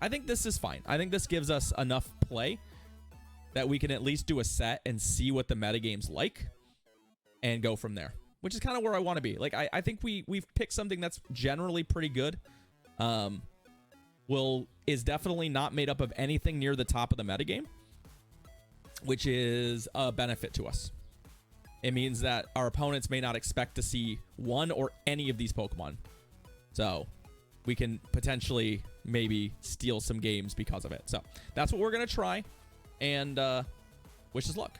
I think this is fine. I think this gives us enough play that we can at least do a set and see what the metagame's like and go from there, which is kind of where I want to be. Like, I think we've picked something that's generally pretty good. Is definitely not made up of anything near the top of the metagame, which is a benefit to us. It means that our opponents may not expect to see one or any of these Pokemon. So we can potentially maybe steal some games because of it. So that's what we're going to try. And wish us luck.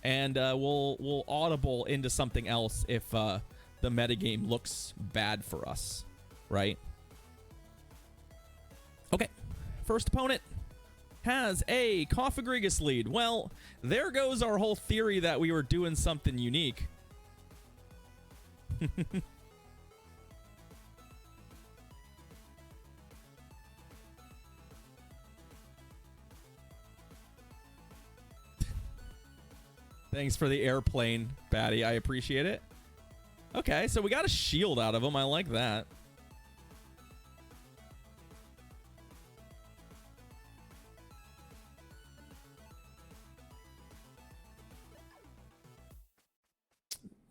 And we'll audible into something else if the metagame looks bad for us, right? Okay, first opponent has a Coffagrigus lead. Well, there goes our whole theory that we were doing something unique. Thanks for the airplane, Batty. I appreciate it. Okay, so we got a shield out of him. I like that.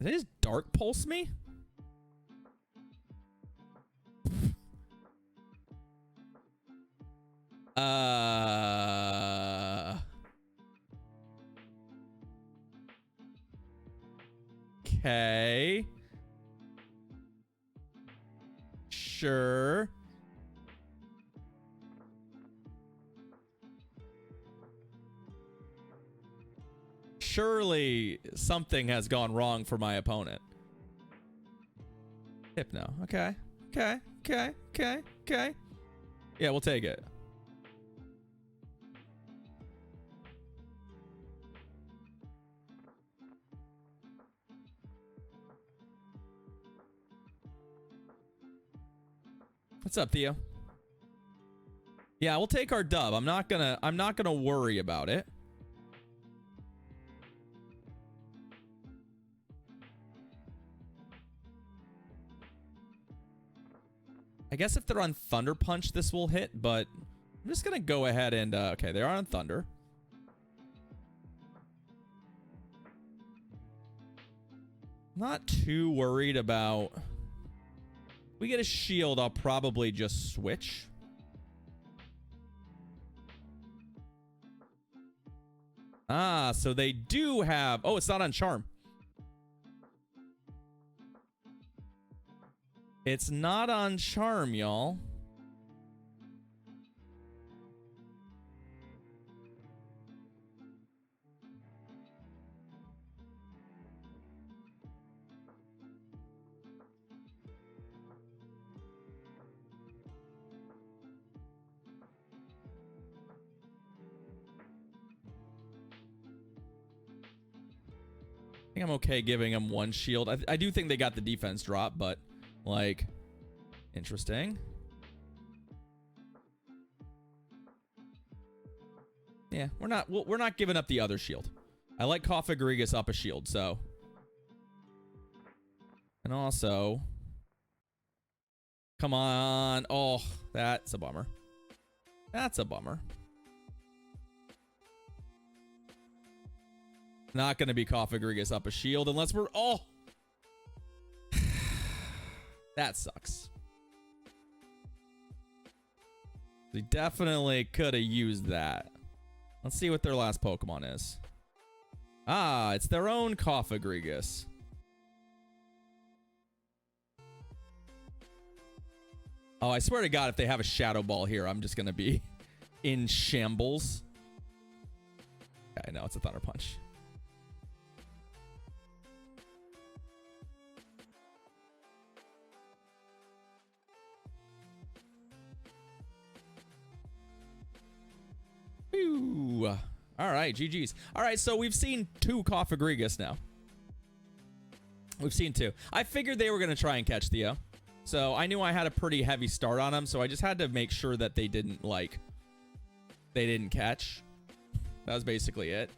Did it just Dark Pulse me? Okay. Sure. Surely something has gone wrong for my opponent. Hypno. Okay. Okay. Okay. Okay. Okay. Yeah, we'll take it. What's up, Theo? Yeah, we'll take our dub. I'm not gonna worry about it. I guess if they're on Thunder Punch, this will hit, but I'm just gonna go ahead and okay, they're on Thunder. Not too worried about. We get a shield, I'll probably just switch. Ah, so they do have... Oh, it's not on Charm. It's not on Charm, y'all. I think I'm okay giving them one shield. I do think they got the defense drop, but like, interesting. Yeah, we're not giving up the other shield. I like Coffagrigus up a shield, so. And also, come on. Oh, that's a bummer. That's a bummer. Not going to be Coffagrigus up a shield unless we're... Oh! That sucks. We definitely could have used that. Let's see what their last Pokemon is. Ah, it's their own Coffagrigus. Oh, I swear to God, if they have a Shadow Ball here, I'm just going to be in shambles. I know, it's a Thunder Punch. Ooh. All right, GG's. All right, so we've seen 2 Coffagrigus now. We've seen 2. I figured they were going to try and catch Theo. So I knew I had a pretty heavy start on them, so I just had to make sure that they didn't, like, they didn't catch. That was basically it.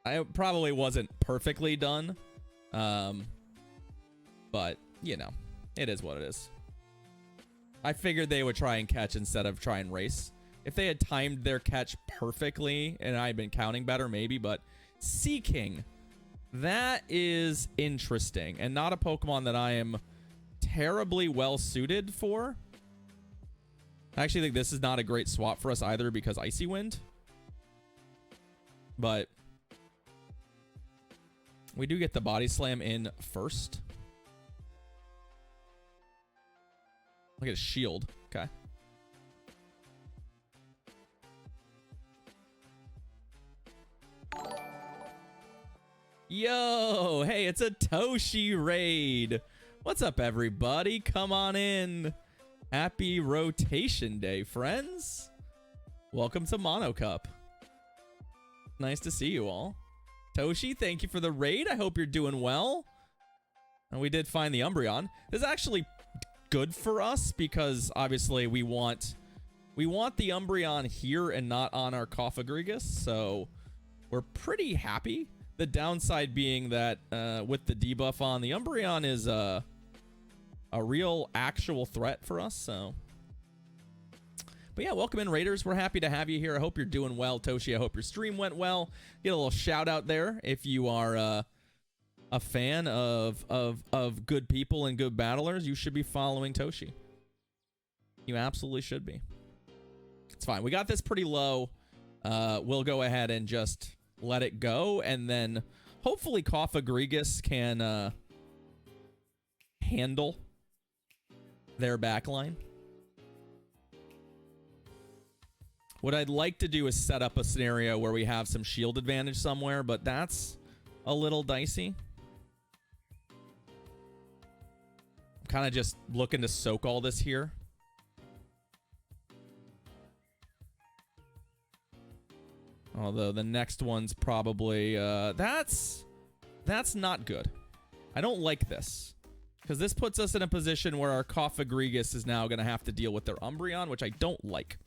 I probably wasn't perfectly done. But, you know, it is what it is. I figured they would try and catch instead of try and race. If they had timed their catch perfectly and I had been counting better, maybe, but Seaking, that is interesting and not a Pokemon that I am terribly well suited for. I actually think this is not a great swap for us either because Icy Wind. But we do get the Body Slam in first. Look at his shield. Okay. Yo, hey, it's a Toshi raid. What's up, everybody? Come on in. Happy rotation day, friends. Welcome to Mono Cup. Nice to see you all. Toshi, thank you for the raid. I hope you're doing well. And we did find the Umbreon. This is actually good for us because obviously we want the Umbreon here and not on our Cofagrigus, so we're pretty happy. The downside being that with the debuff on, the Umbreon is a real actual threat for us, so. But yeah, welcome in, Raiders. We're happy to have you here. I hope you're doing well. Toshi, I hope your stream went well. Get a little shout out there if you are a fan of good people and good battlers. You should be following Toshi. You absolutely should be. It's fine. We got this pretty low. We'll go ahead and just let it go, and then hopefully Cofagrigus can handle their backline. What I'd like to do is set up a scenario where we have some shield advantage somewhere, but that's a little dicey. I'm kind of just looking to soak all this here. Although the next one's probably that's not good. I don't like this because this puts us in a position where our Cofagrigus is now going to have to deal with their Umbreon, which I don't like.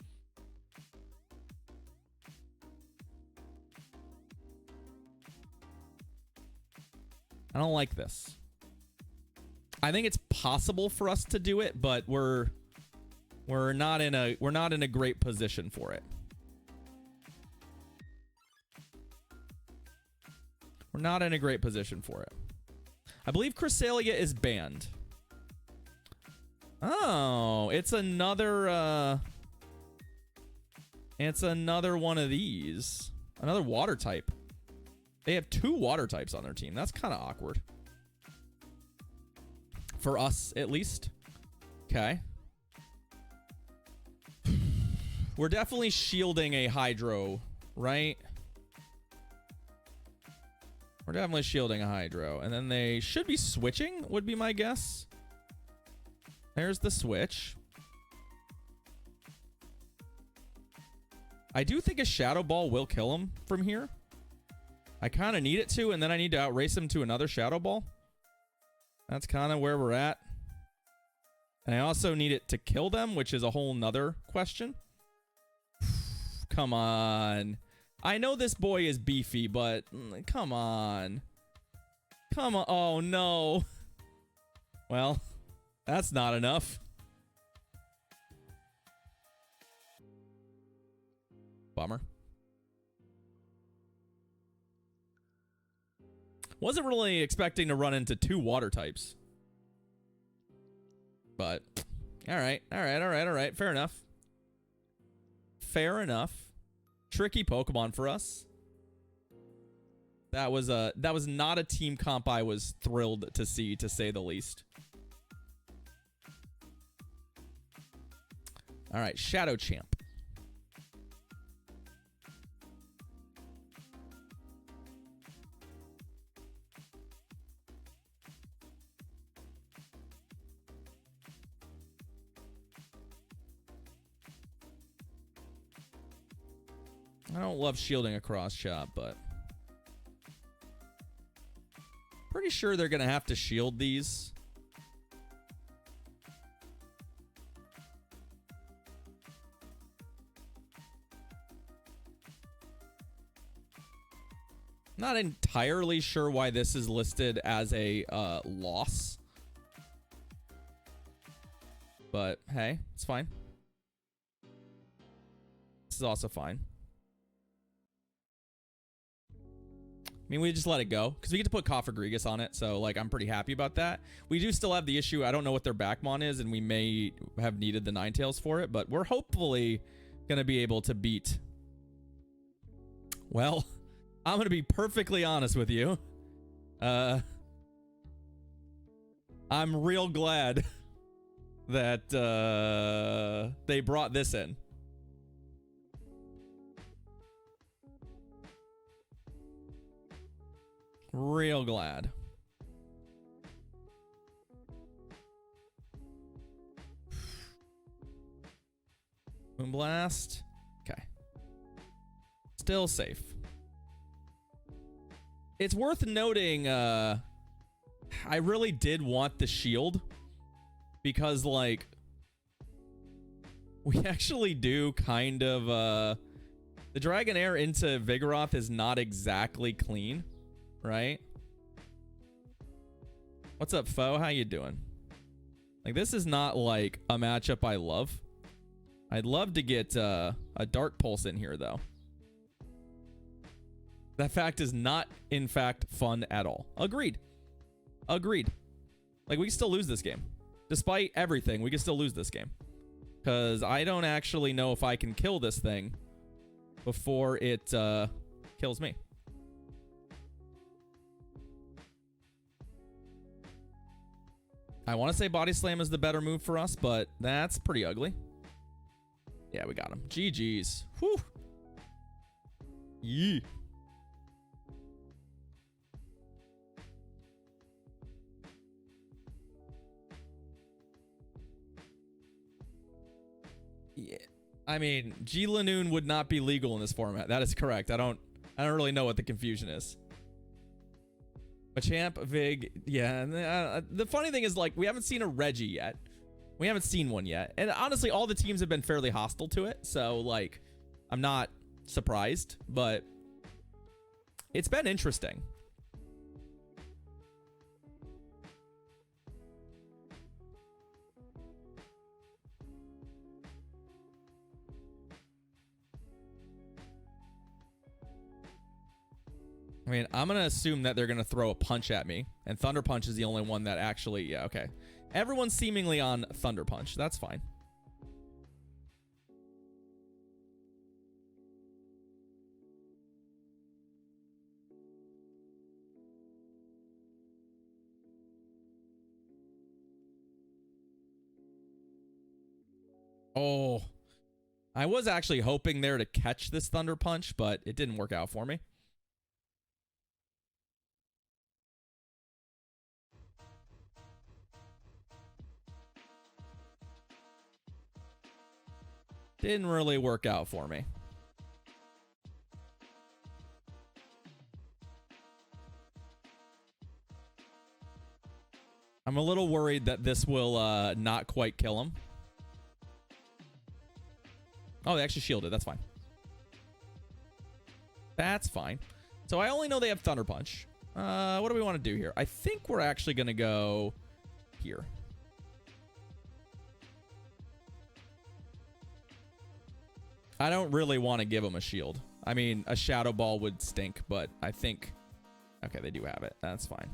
I don't like this. I think it's possible for us to do it, but we're not in a great position for it. We're not in a great position for it. I believe Cresselia is banned. Oh, it's another one of these. Another water type. They have 2 water types on their team. That's kind of awkward. For us, at least. Okay. We're definitely shielding a Hydro, right? We're definitely shielding a Hydro. And then they should be switching, would be my guess. There's the switch. I do think a Shadow Ball will kill him from here. I kind of need it to, and then I need to outrace him to another Shadow Ball. That's kind of where we're at. And I also need it to kill them, which is a whole nother question. Come on. I know this boy is beefy, but come on. Come on. Oh, no. Well, that's not enough. Bummer. Wasn't really expecting to run into 2 water types. But, all right. Fair enough. Fair enough. Tricky Pokemon for us. That was not a team comp I was thrilled to see, to say the least. All right, Shadow Champ. I don't love shielding a cross chop, but pretty sure they're going to have to shield these. Not entirely sure why this is listed as a loss. But Hey, it's fine. This is also fine. I mean, we just let it go because we get to put Kofagrigus on it. So, like, I'm pretty happy about that. We do still have the issue. I don't know what their backmon is, and we may have needed the Ninetales for it, but we're hopefully going to be able to beat. Well, I'm going to be perfectly honest with you. I'm real glad that they brought this in. Real glad. Moonblast. Okay. Still safe. It's worth noting, I really did want the shield because, like, we actually do kind of, the Dragonair into Vigoroth is not exactly clean. Right? What's up, foe? How you doing? Like, this is not like a matchup I love. I'd love to get a Dark Pulse in here, though. That fact is not, in fact, fun at all. Agreed. Agreed. Like, we can still lose this game. Despite everything, we can still lose this game. Because I don't actually know if I can kill this thing before it kills me. I want to say Body Slam is the better move for us, but that's pretty ugly. Yeah, we got him. GG's. Whew. Yee. Yeah. I mean, G Lanoon would not be legal in this format. That is correct. I don't really know what the confusion is. Machamp, Vig, yeah. The funny thing is, like, we haven't seen a Reggie yet. We haven't seen one yet. And honestly, all the teams have been fairly hostile to it. So, like, I'm not surprised, but it's been interesting. I mean, I'm going to assume that they're going to throw a punch at me. And Thunder Punch is the only one that actually... Yeah, okay. Everyone's seemingly on Thunder Punch. That's fine. Oh. I was actually hoping there to catch this Thunder Punch, but it didn't work out for me. Didn't really work out for me. I'm a little worried that this will not quite kill him. Oh, they actually shielded. That's fine. That's fine. So I only know they have Thunder Punch. What do we want to do here? I think we're actually going to go here. I don't really want to give him a shield. I mean, a Shadow Ball would stink, but I think... Okay, they do have it. That's fine.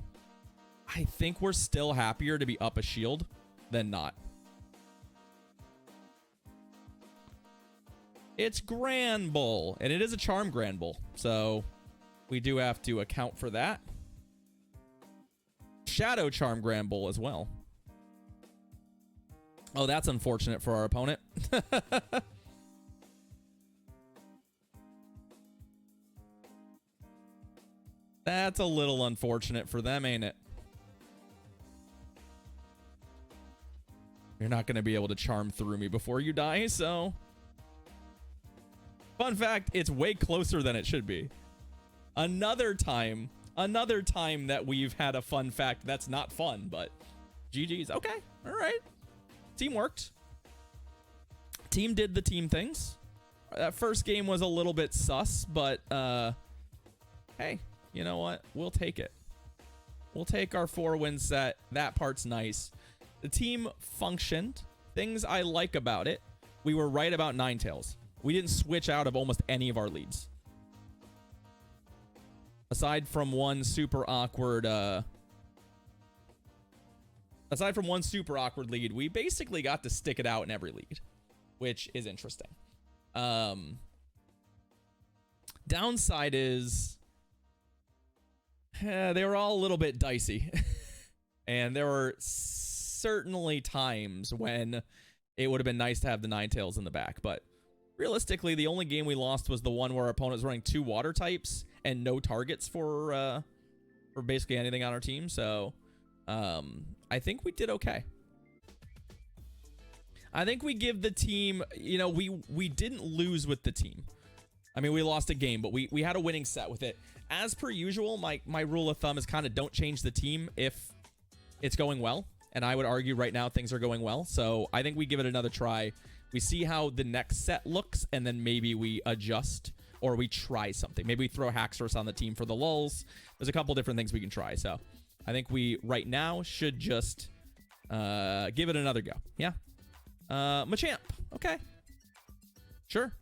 I think we're still happier to be up a shield than not. It's Granbull, and it is a Charm Granbull, so we do have to account for that. Shadow Charm Granbull as well. Oh, that's unfortunate for our opponent. That's a little unfortunate for them, ain't it? You're not going to be able to charm through me before you die, so... Fun fact, it's way closer than it should be. Another time that we've had a fun fact that's not fun, but GG's. Okay, all right. Team worked. Team did the team things. That first game was a little bit sus, but hey, you know what? We'll take it. We'll take our 4-win set. That part's nice. The team functioned things I like about it, we were right about Ninetales. We didn't switch out of almost any of our leads. Aside from one super awkward lead, we basically got to stick it out in every lead, which is interesting. Downside is they were all a little bit dicey. And there were certainly times when it would have been nice to have the Ninetales in the back, but realistically, the only game we lost was the one where our opponent was running 2 water types and no targets for basically anything on our team. So I think we did okay. I think we give the team, you know, we didn't lose with the team. I mean, we lost a game, but we had a winning set with it. As per usual, my rule of thumb is kind of don't change the team if it's going well. And I would argue right now things are going well. So I think we give it another try. We see how the next set looks, and then maybe we adjust or we try something. Maybe we throw Haxorus on the team for the lulls. There's a couple different things we can try. So I think we right now should just give it another go. Yeah. Machamp. Okay. Sure.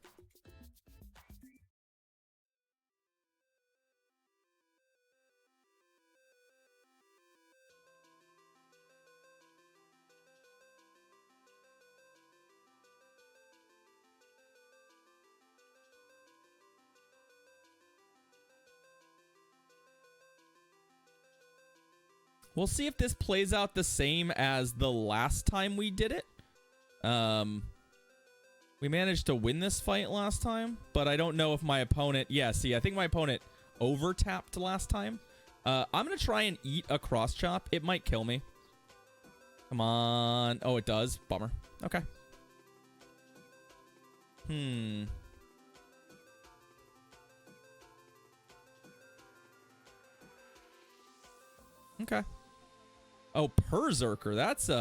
We'll see if this plays out the same as the last time we did it. We managed to win this fight last time, but I don't know if my opponent... Yeah, see, I think my opponent over-tapped last time. I'm going to try and eat a cross chop. It might kill me. Come on. Oh, it does. Bummer. Okay. Okay. Oh, Berserker. That's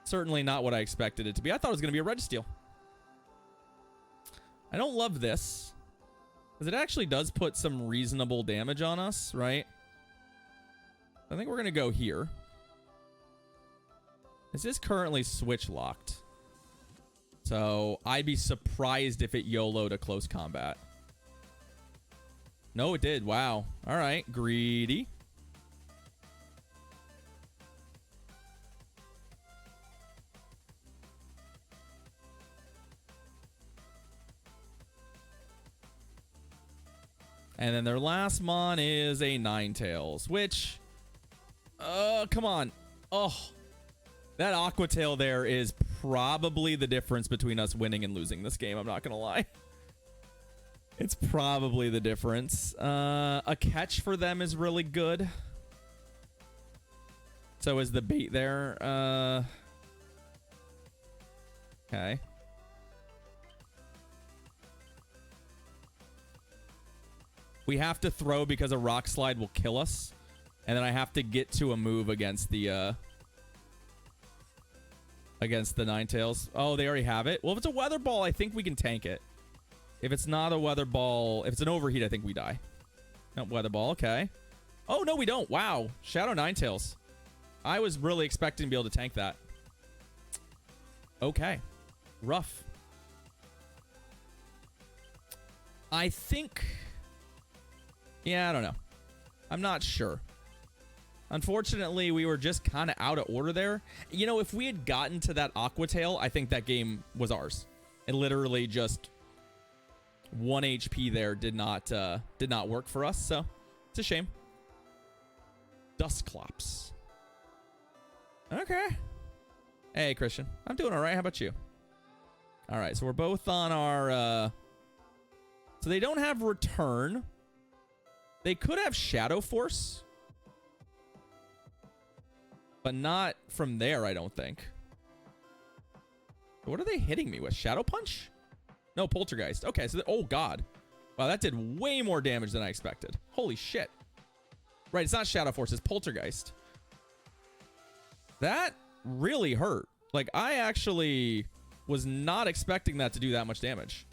certainly not what I expected it to be. I thought it was going to be a Registeel. I don't love this, because it actually does put some reasonable damage on us, right? I think we're going to go here. This is currently switch locked. So I'd be surprised if it YOLO'd a close combat. No, it did. Wow. All right. Greedy. And then their last mon is a Ninetales, which... come on. Oh. That Aqua Tail there is probably the difference between us winning and losing this game, I'm not going to lie. It's probably the difference. A catch for them is really good. So is the bait there. Okay. We have to throw because a Rock Slide will kill us. And then I have to get to a move against the Ninetales. Oh, they already have it. Well, if it's a Weather Ball, I think we can tank it. If it's not a Weather Ball, if it's an Overheat, I think we die. No, Weather Ball, okay. Oh, no, we don't. Wow. Shadow Ninetales. I was really expecting to be able to tank that. Okay. Rough. I think... Yeah, I don't know. I'm not sure. Unfortunately, we were just kind of out of order there. You know, if we had gotten to that Aqua Tail, I think that game was ours. It literally just 1 HP there did not work for us, so it's a shame. Dusclops. Okay. Hey, Christian. I'm doing all right. How about you? All right, so we're both on our... So they don't have Return. They could have Shadow Force. But not from there, I don't think. What are they hitting me with? Shadow Punch? No, Poltergeist. Okay, so... Oh, God. Wow, that did way more damage than I expected. Holy shit. Right, it's not Shadow Force. It's Poltergeist. That really hurt. Like, I actually was not expecting that to do that much damage.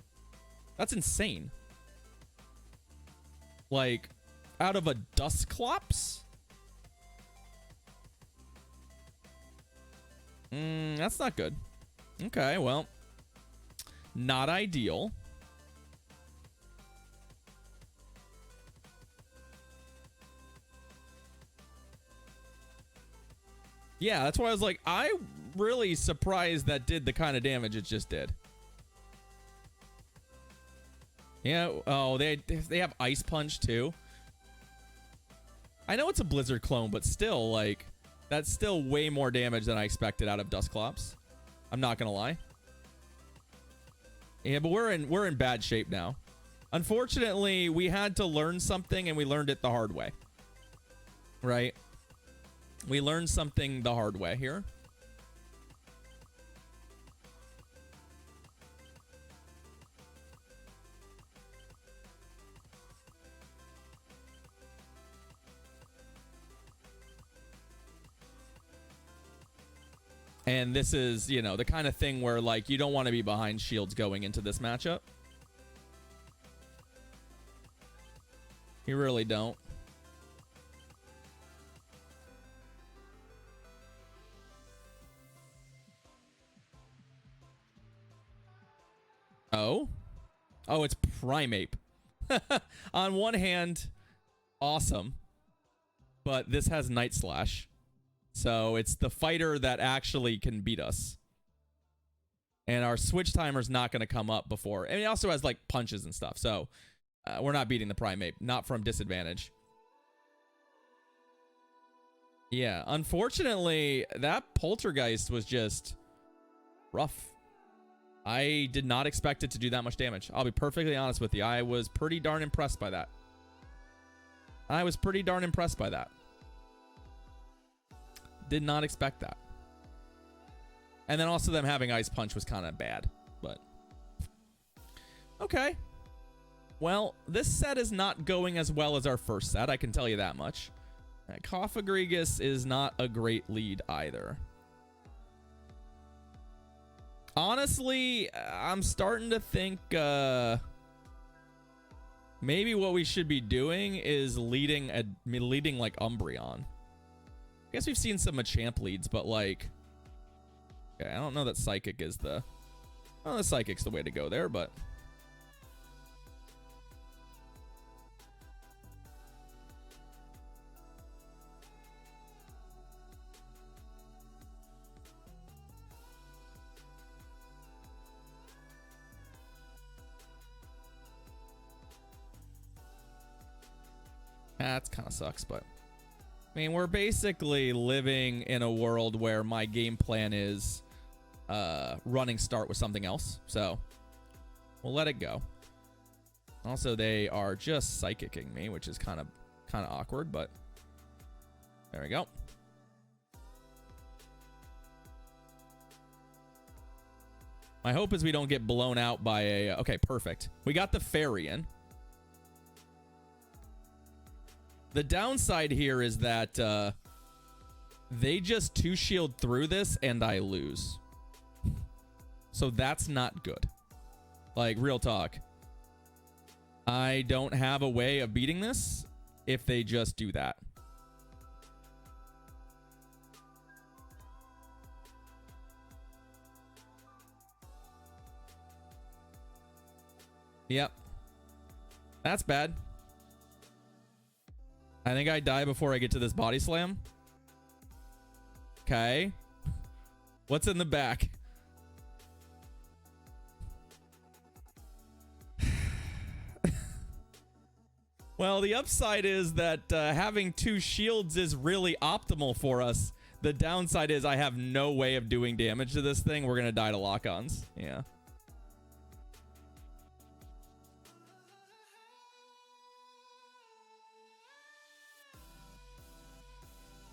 That's insane. Like, out of a Dusclops? That's not good. Okay, well, not ideal. Yeah, that's why I was like, I'm really surprised that did the kind of damage it just did. Yeah, oh, they have Ice Punch too. I know it's a Blizzard clone, but still, like, that's still way more damage than I expected out of Dusclops. I'm not gonna lie. Yeah, but we're in bad shape now. Unfortunately, we had to learn something, and we learned it the hard way. Right? We learned something the hard way here. And this is, you know, the kind of thing where, like, you don't want to be behind shields going into this matchup. You really don't. Oh? Oh, it's Primeape. On one hand, awesome. But this has Night Slash. So it's the fighter that actually can beat us. And our switch timer's not going to come up before. And it also has, like, punches and stuff. So we're not beating the Primeape. Not from disadvantage. Yeah, unfortunately, that Poltergeist was just rough. I did not expect it to do that much damage. I'll be perfectly honest with you. I was pretty darn impressed by that. Did not expect that. And then also them having Ice Punch was kind of bad, but okay. Well, this set is not going as well as our first set, I can tell you that much. Cophagrigus is not a great lead either. Honestly, I'm starting to think maybe what we should be doing is leading like Umbreon. I guess we've seen some Machamp leads, but like, okay, I don't know that Psychic is the, well, the Psychic's the way to go there, but that kind of sucks, but I mean, we're basically living in a world where my game plan is running start with something else. So we'll let it go. Also, they are just psychicking me, which is kind of awkward, but there we go. My hope is we don't get blown out by a... Okay, perfect. We got the fairy in. The downside here is that they just 2-shield through this and I lose. So that's not good. Like, real talk. I don't have a way of beating this if they just do that. Yep. That's bad. I think I die before I get to this body slam. Okay. What's in the back? Well, the upside is that having 2 shields is really optimal for us. The downside is I have no way of doing damage to this thing. We're going to die to lock-ons. Yeah.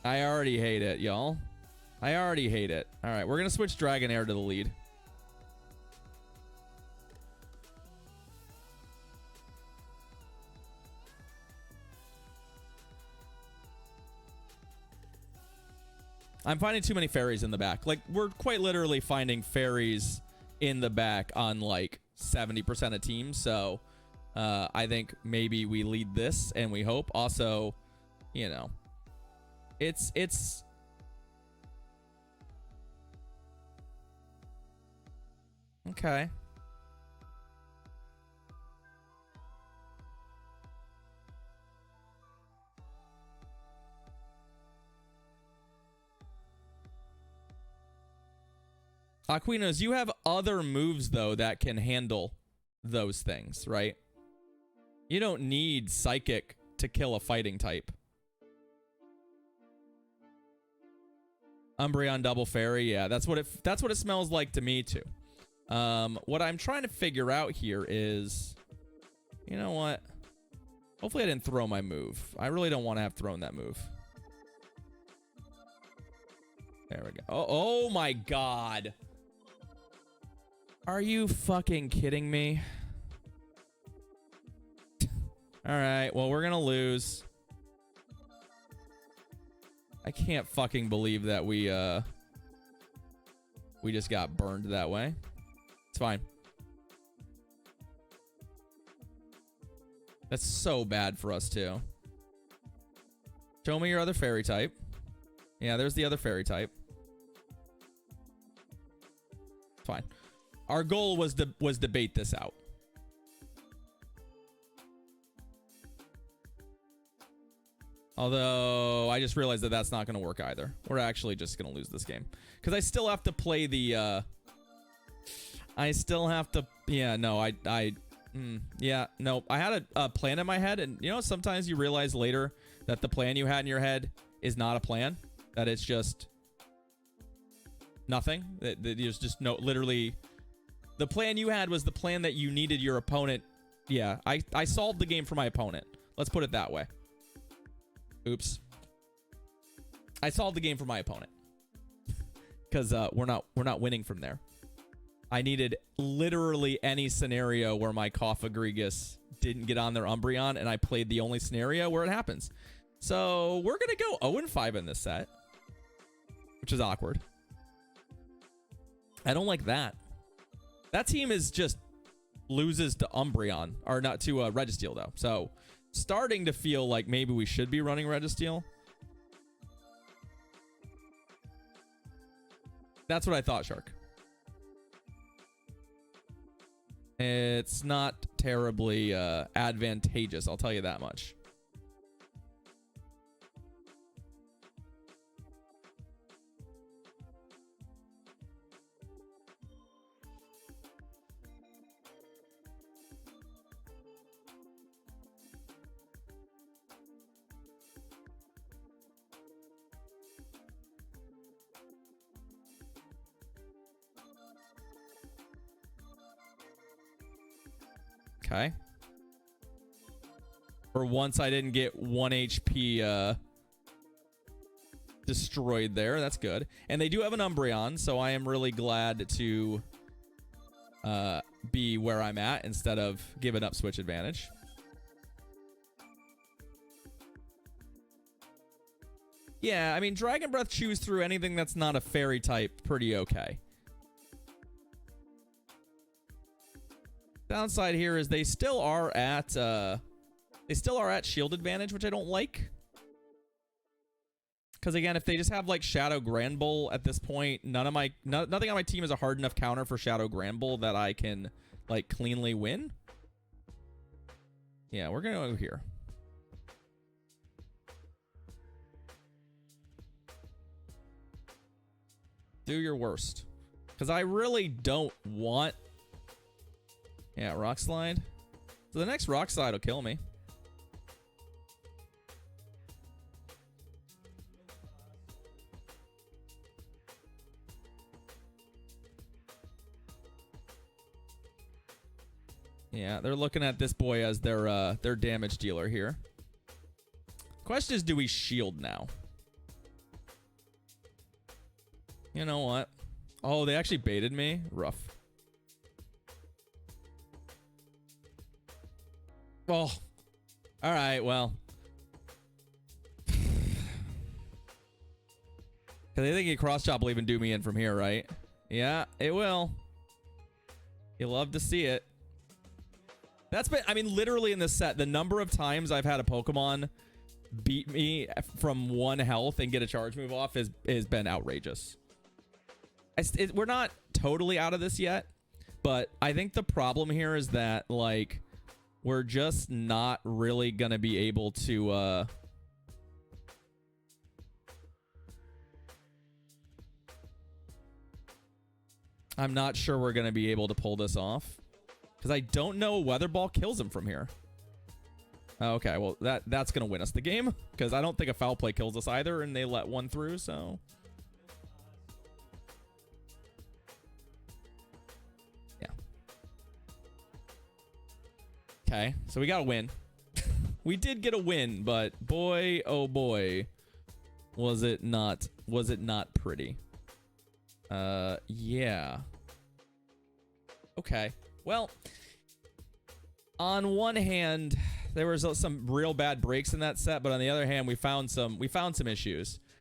I already hate it, y'all. I already hate it. All right, we're going to switch Dragonair to the lead. I'm finding too many fairies in the back. Like, we're quite literally finding fairies in the back on, like, 70% of teams. So, I think maybe we lead this and we hope. Also, you know... It's Okay. Aquinos, you have other moves, though, that can handle those things, right? You don't need Psychic to kill a fighting type. Umbreon double fairy, yeah, that's what it smells like to me too. What I'm trying to figure out here is, you know what? Hopefully I didn't throw my move. I really don't want to have thrown that move. There we go. Oh my god. Are you fucking kidding me? All right, well, we're gonna lose. I can't fucking believe that we just got burned that way. It's fine. That's so bad for us too. Show me your other fairy type. Yeah, there's the other fairy type. Fine. Our goal was to bait this out. Although, I just realized that that's not going to work either. We're actually just going to lose this game. Because I still have to play the, I still have to, yeah, no, yeah, no. I had a plan in my head, and, you know, sometimes you realize later that the plan you had in your head is not a plan. That it's just nothing. That there's just no, literally, the plan you had was the plan that you needed your opponent. Yeah, I solved the game for my opponent. Let's put it that way. Oops. I solved the game for my opponent. Because we're not winning from there. I needed literally any scenario where my Koffagrigus didn't get on their Umbreon, and I played the only scenario where it happens. So we're going to go 0-5 in this set, which is awkward. I don't like that. That team is just loses to Umbreon, or not to Registeel, though. So starting to feel like maybe we should be running Registeel. That's what I thought, Shark. It's not terribly advantageous, I'll tell you that much. Okay. For once, I didn't get 1 HP destroyed there. That's good. And they do have an Umbreon, so I am really glad to be where I'm at instead of giving up switch advantage. Yeah, I mean, Dragon Breath chews through anything that's not a fairy type pretty okay. Downside here is they still are at shield advantage, which I don't like. Because again, if they just have like Shadow Granbull at this point, nothing on my team is a hard enough counter for Shadow Granbull that I can like cleanly win. Yeah, we're gonna go here. Do your worst. Because I really don't want... Yeah, Rock Slide. So the next Rock Slide will kill me. Yeah, they're looking at this boy as their damage dealer here. Question is, do we shield now? You know what? Oh, they actually baited me? Rough. Oh. Alright, well. Because I think a cross chop will even do me in from here, right? Yeah, it will. You'll love to see it. That's been, I mean, literally in this set, the number of times I've had a Pokemon beat me from 1 health and get a charge move off has been outrageous. We're not totally out of this yet. But I think the problem here is that, like, we're just not really going to be able to... I'm not sure we're going to be able to pull this off. Because I don't know Weather Ball kills him from here. Okay, well, that's going to win us the game. Because I don't think a foul play kills us either, and they let one through, so... Yeah. Okay, so we got a win. We did get a win, but boy, oh boy, was it not pretty. Yeah. Okay. Well, on one hand, there was some real bad breaks in that set, but on the other hand, we found some issues.